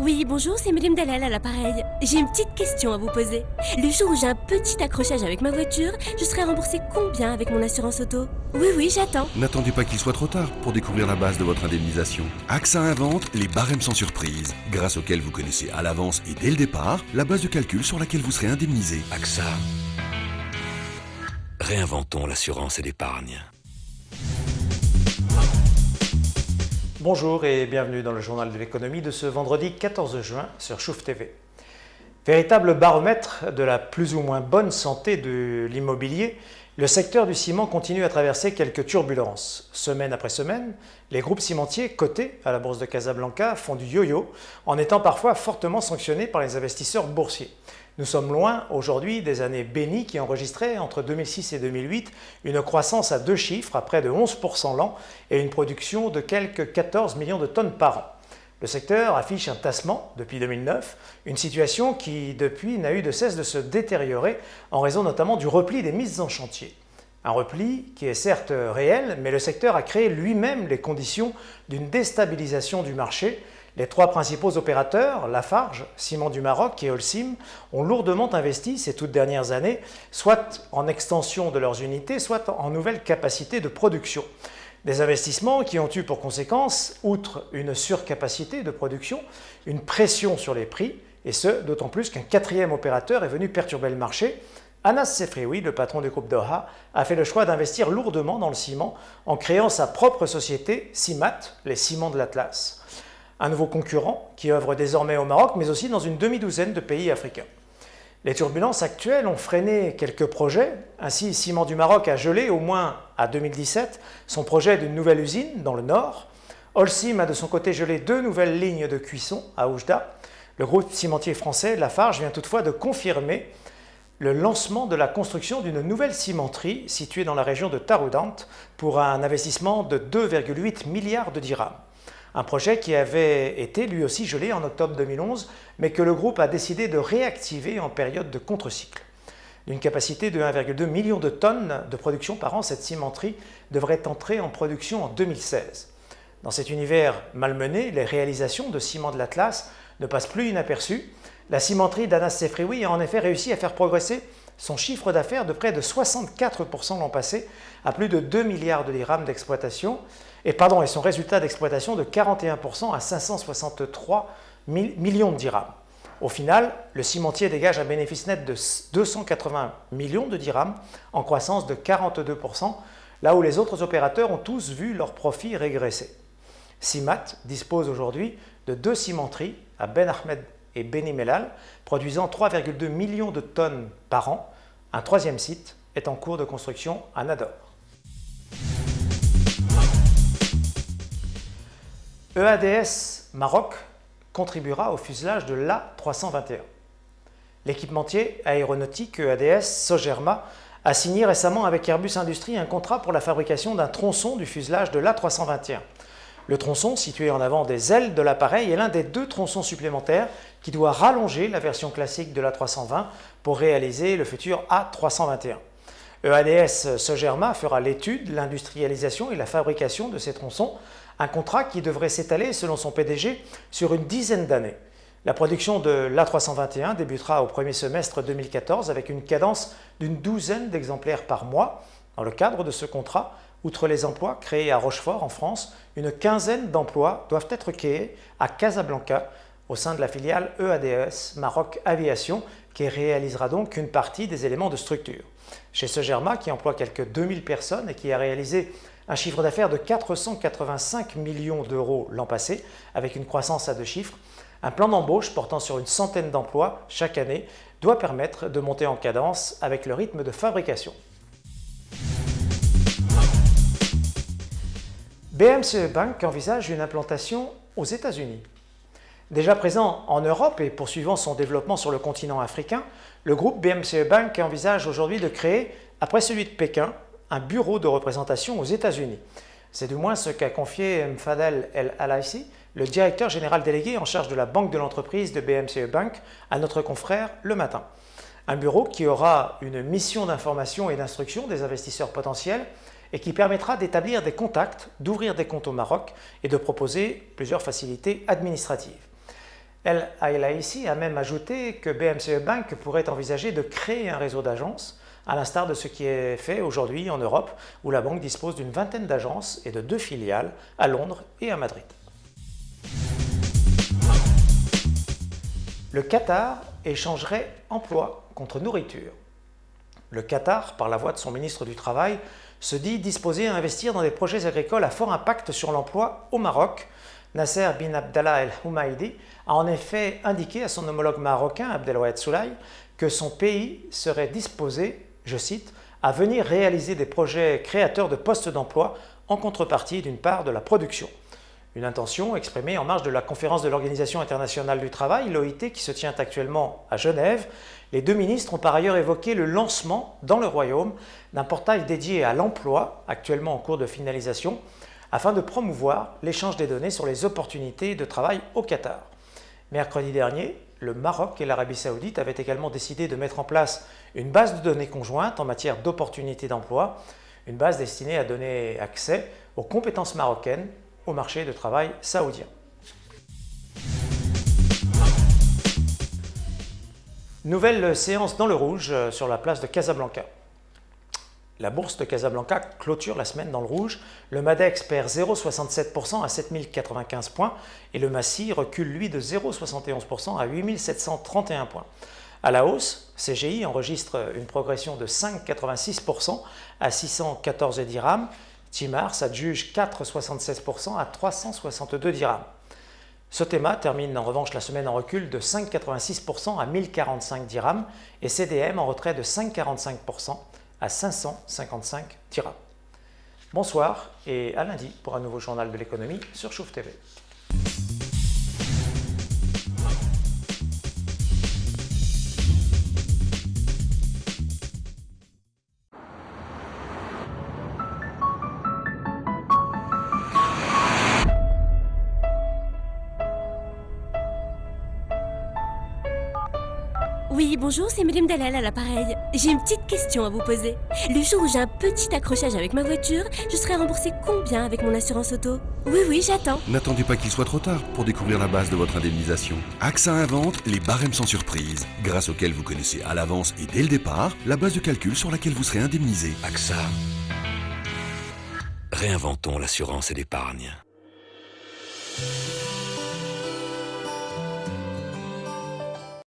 Oui, bonjour, c'est Madame Dalal à l'appareil. J'ai une petite question à vous poser. Le jour où j'ai un petit accrochage avec ma voiture, je serai remboursée combien avec mon assurance auto? Oui, j'attends. N'attendez pas qu'il soit trop tard pour découvrir la base de votre indemnisation. AXA invente les barèmes sans surprise, grâce auxquels vous connaissez à l'avance et dès le départ la base de calcul sur laquelle vous serez indemnisé. AXA. Réinventons l'assurance et l'épargne. Bonjour et bienvenue dans le journal de l'économie de ce vendredi 14 juin sur Chouf TV. Véritable baromètre de la plus ou moins bonne santé de l'immobilier, le secteur du ciment continue à traverser quelques turbulences. Semaine après semaine, les groupes cimentiers cotés à la bourse de Casablanca font du yo-yo en étant parfois fortement sanctionnés par les investisseurs boursiers. Nous sommes loin aujourd'hui des années bénies qui enregistraient entre 2006 et 2008 une croissance à deux chiffres à près de 11% l'an et une production de quelques 14 millions de tonnes par an. Le secteur affiche un tassement depuis 2009, une situation qui depuis n'a eu de cesse de se détériorer en raison notamment du repli des mises en chantier. Un repli qui est certes réel, mais le secteur a créé lui-même les conditions d'une déstabilisation du marché. Les trois principaux opérateurs, Lafarge, Ciment du Maroc et Holcim, ont lourdement investi ces toutes dernières années, soit en extension de leurs unités, soit en nouvelles capacités de production. Des investissements qui ont eu pour conséquence, outre une surcapacité de production, une pression sur les prix, et ce, d'autant plus qu'un quatrième opérateur est venu perturber le marché. Anas Sefrioui, le patron du groupe Doha, a fait le choix d'investir lourdement dans le ciment en créant sa propre société, Cimat, les ciments de l'Atlas. Un nouveau concurrent qui œuvre désormais au Maroc, mais aussi dans une demi-douzaine de pays africains. Les turbulences actuelles ont freiné quelques projets. Ainsi, Ciment du Maroc a gelé, au moins à 2017, son projet d'une nouvelle usine dans le nord. Holcim a de son côté gelé deux nouvelles lignes de cuisson à Oujda. Le groupe cimentier français Lafarge vient toutefois de confirmer le lancement de la construction d'une nouvelle cimenterie située dans la région de Taroudant pour un investissement de 2,8 milliards de dirhams. Un projet qui avait été lui aussi gelé en octobre 2011, mais que le groupe a décidé de réactiver en période de contre-cycle. D'une capacité de 1,2 million de tonnes de production par an, cette cimenterie devrait entrer en production en 2016. Dans cet univers malmené, les réalisations de Ciment de l'Atlas ne passent plus inaperçues. La cimenterie d'Anas Sefrioui a en effet réussi à faire progresser son chiffre d'affaires de près de 64% l'an passé à plus de 2 milliards de dirhams d'exploitation et son résultat d'exploitation de 41% à 563 millions de dirhams. Au final, le cimentier dégage un bénéfice net de 280 millions de dirhams en croissance de 42%, là où les autres opérateurs ont tous vu leurs profits régresser. Cimat dispose aujourd'hui de deux cimenteries à Ben Ahmed et Beni Mellal, produisant 3,2 millions de tonnes par an. Un troisième site est en cours de construction à Nador. EADS Maroc contribuera au fuselage de l'A321. L'équipementier aéronautique EADS Sogerma a signé récemment avec Airbus Industrie un contrat pour la fabrication d'un tronçon du fuselage de l'A321. Le tronçon, situé en avant des ailes de l'appareil, est l'un des deux tronçons supplémentaires qui doit rallonger la version classique de l'A320 pour réaliser le futur A321. EADS Sogerma fera l'étude, l'industrialisation et la fabrication de ces tronçons, un contrat qui devrait s'étaler, selon son PDG, sur une dizaine d'années. La production de l'A321 débutera au premier semestre 2014 avec une cadence d'une douzaine d'exemplaires par mois. Dans le cadre de ce contrat, outre les emplois créés à Rochefort en France, une quinzaine d'emplois doivent être créés à Casablanca au sein de la filiale EADS Maroc Aviation qui réalisera donc une partie des éléments de structure. Chez Sogerma, qui emploie quelques 2000 personnes et qui a réalisé un chiffre d'affaires de 485 millions d'euros l'an passé, avec une croissance à deux chiffres, un plan d'embauche portant sur une centaine d'emplois chaque année doit permettre de monter en cadence avec le rythme de fabrication. BMCE Bank envisage une implantation aux États-Unis. Déjà présent en Europe et poursuivant son développement sur le continent africain, le groupe BMCE Bank envisage aujourd'hui de créer, après celui de Pékin, un bureau de représentation aux États-Unis. C'est du moins ce qu'a confié Mfadel El Alaisi, le directeur général délégué en charge de la banque de l'entreprise de BMCE Bank, à notre confrère Le Matin. Un bureau qui aura une mission d'information et d'instruction des investisseurs potentiels et qui permettra d'établir des contacts, d'ouvrir des comptes au Maroc et de proposer plusieurs facilités administratives. El Aelaisi a même ajouté que BMCE Bank pourrait envisager de créer un réseau d'agences, à l'instar de ce qui est fait aujourd'hui en Europe, où la banque dispose d'une vingtaine d'agences et de 2 filiales à Londres et à Madrid. Le Qatar échangerait emploi contre nourriture. Le Qatar, par la voix de son ministre du Travail, se dit disposé à investir dans des projets agricoles à fort impact sur l'emploi au Maroc. Nasser bin Abdallah El Humaidi a en effet indiqué à son homologue marocain Abdelwahid Soulaï que son pays serait disposé, je cite, à venir réaliser des projets créateurs de postes d'emploi en contrepartie d'une part de la production. Une intention exprimée en marge de la conférence de l'Organisation internationale du travail, l'OIT, qui se tient actuellement à Genève. Les deux ministres ont par ailleurs évoqué le lancement dans le Royaume d'un portail dédié à l'emploi, actuellement en cours de finalisation, afin de promouvoir l'échange des données sur les opportunités de travail au Qatar. Mercredi dernier, le Maroc et l'Arabie Saoudite avaient également décidé de mettre en place une base de données conjointe en matière d'opportunités d'emploi, une base destinée à donner accès aux compétences marocaines au marché de travail saoudien. Nouvelle séance dans le rouge sur la place de Casablanca. La bourse de Casablanca clôture la semaine dans le rouge. Le Madex perd 0,67% à 7095 points et le Massi recule lui de 0,71% à 8731 points. À la hausse, CGI enregistre une progression de 5,86% à 614 dirhams. Timar s'adjuge 4,76% à 362 dirhams. Sotema termine en revanche la semaine en recul de 5,86% à 1045 dirhams et CDM en retrait de 5,45% à 555 dirhams. Bonsoir et à lundi pour un nouveau journal de l'économie sur Chouf TV. Oui, bonjour, c'est Madame Dalal à l'appareil. J'ai une petite question à vous poser. Le jour où j'ai un petit accrochage avec ma voiture, je serai remboursée combien avec mon assurance auto? Oui, j'attends. N'attendez pas qu'il soit trop tard pour découvrir la base de votre indemnisation. AXA invente les barèmes sans surprise, grâce auxquels vous connaissez à l'avance et dès le départ la base de calcul sur laquelle vous serez indemnisé. AXA. Réinventons l'assurance et l'épargne.